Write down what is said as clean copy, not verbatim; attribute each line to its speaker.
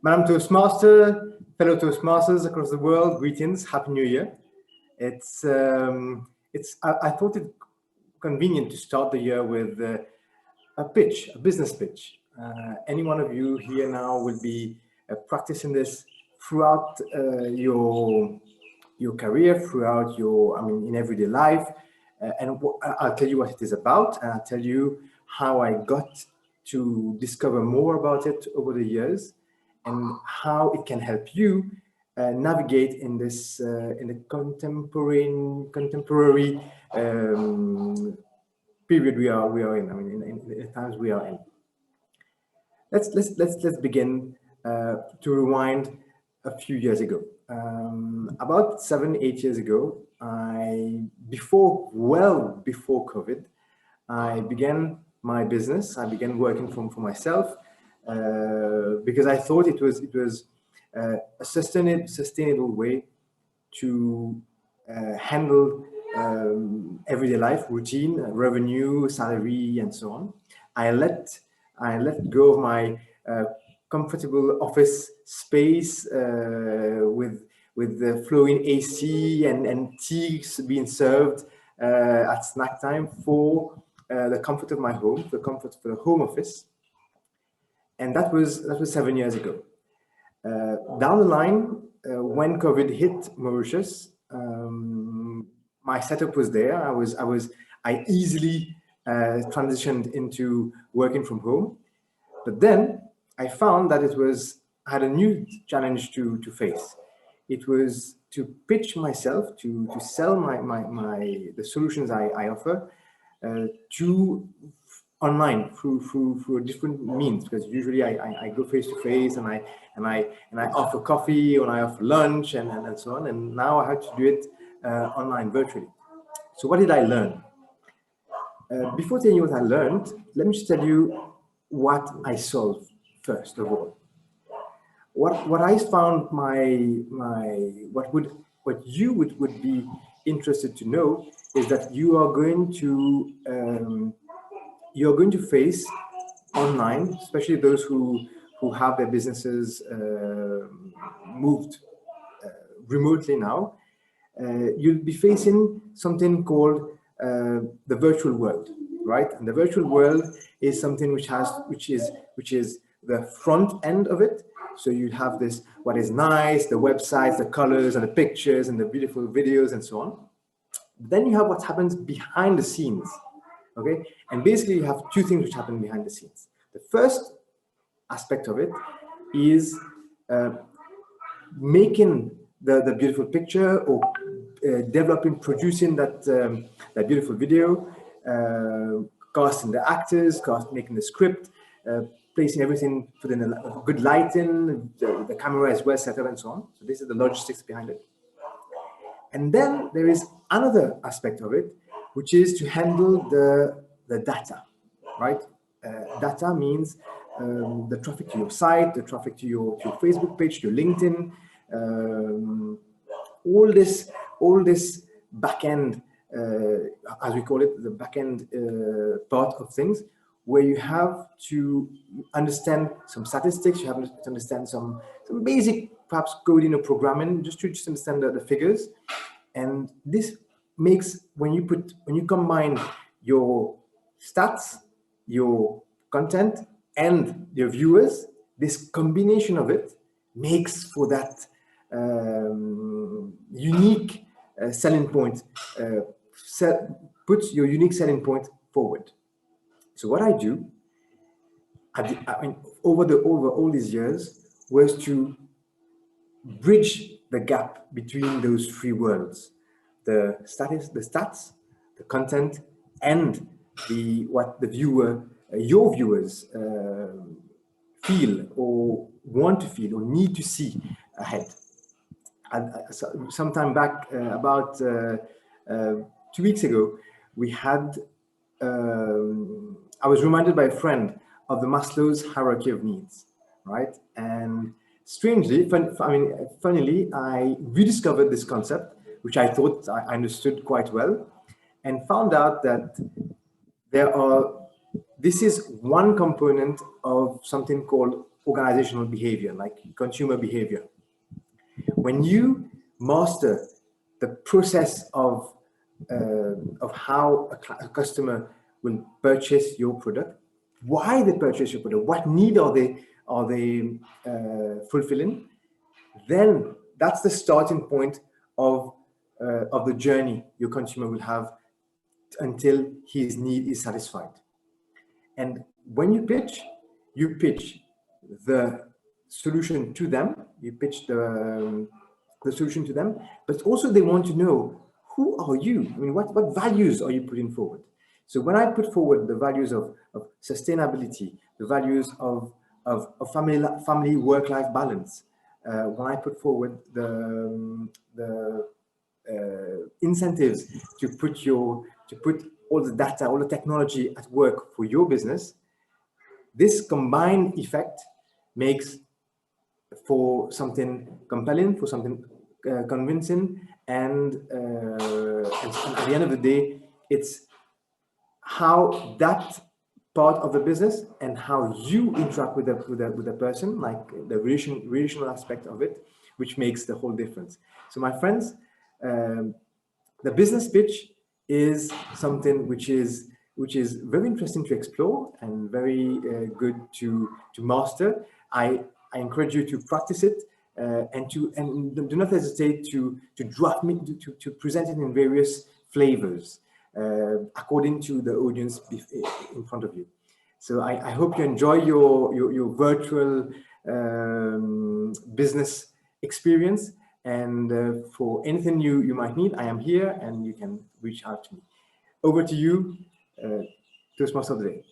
Speaker 1: Madam Toastmaster, fellow Toastmasters across the world, greetings, Happy New Year. I thought it convenient to start the year with a pitch, a business pitch. Any one of you here now will be practicing this throughout your career, throughout in everyday life. I'll tell you what it is about, and I'll tell you how I got to discover more about it over the years, and how it can help you navigate in this in the contemporary period we are in. In the times we are in. Let's begin to rewind a few years ago. About 7-8 years ago, before COVID, I began my business. I began working for myself because I thought it was a sustainable way to handle everyday life, routine, revenue, salary, and so on. I let go of my comfortable office space with the flowing AC and tea being served at snack time for the comfort of my home, the comfort for the home office. And that was 7 years ago. Down the line, when COVID hit Mauritius, my setup was there. I easily transitioned into working from home. But then I found that I had a new challenge to face. It was to pitch myself, to sell the solutions I offer to online through different means, because usually I go face to face and I offer coffee, and I offer lunch and so on. And now I had to do it online, virtually. So what did I learn? Before telling you what I learned, let me just tell you what I solved first of all. What I found what you would be interested to know is that you're going to face online, especially those who have their businesses moved remotely now. You'll be facing something called the virtual world, right? And the virtual world is something which is the front end of it. So you have this, what is nice, the websites, the colors and the pictures and the beautiful videos and so on. Then you have what happens behind the scenes, okay? And basically you have two things which happen behind the scenes. The first aspect of it is making the beautiful picture, or developing, producing that beautiful video, casting the actors, making the script, placing everything, putting a good lighting, the camera is well set up and so on. So this is the logistics behind it. And then there is another aspect of it, which is to handle the data, right? Data means the traffic to your site, the traffic to your Facebook page, to your LinkedIn, all this back end, as we call it, the back end part of things, where you have to understand some statistics, you have to understand some basic, perhaps coding or programming, just to understand the figures. And this makes, when you combine your stats, your content, and your viewers, this combination of it makes for that unique selling point, puts your unique selling point forward. So what I do, over all these years, was to bridge the gap between those three worlds: the stats, the content, and what the viewer, your viewers, feel or want to feel or need to see ahead. Sometime back, about 2 weeks ago, we had. I was reminded by a friend of the Maslow's hierarchy of needs, right? And strangely, funnily, I rediscovered this concept, which I thought I understood quite well, and found out that this is one component of something called organizational behavior, like consumer behavior. When you master the process of how a customer will purchase your product, why they purchase your product, what need are they fulfilling, then that's the starting point of the journey your consumer will have until his need is satisfied. And when you pitch the solution to them, you pitch the solution to them, but also they want to know, who are you? I mean, what values are you putting forward? So when I put forward the values of sustainability, the values of family work-life balance, when I put forward the incentives to put all the data, all the technology at work for your business, this combined effect makes for something compelling, for something convincing, and at the end of the day, it's how that part of the business and how you interact with the person, like the relational aspect of it, which makes the whole difference. So my friends, the business pitch is something which is very interesting to explore and very good to master. I encourage you to practice it and do not hesitate to draft me to present it in various flavors according to the audience in front of you. So I hope you enjoy your virtual business experience. And for anything you might need, I am here and you can reach out to me. Over to you, Toastmaster of the Day.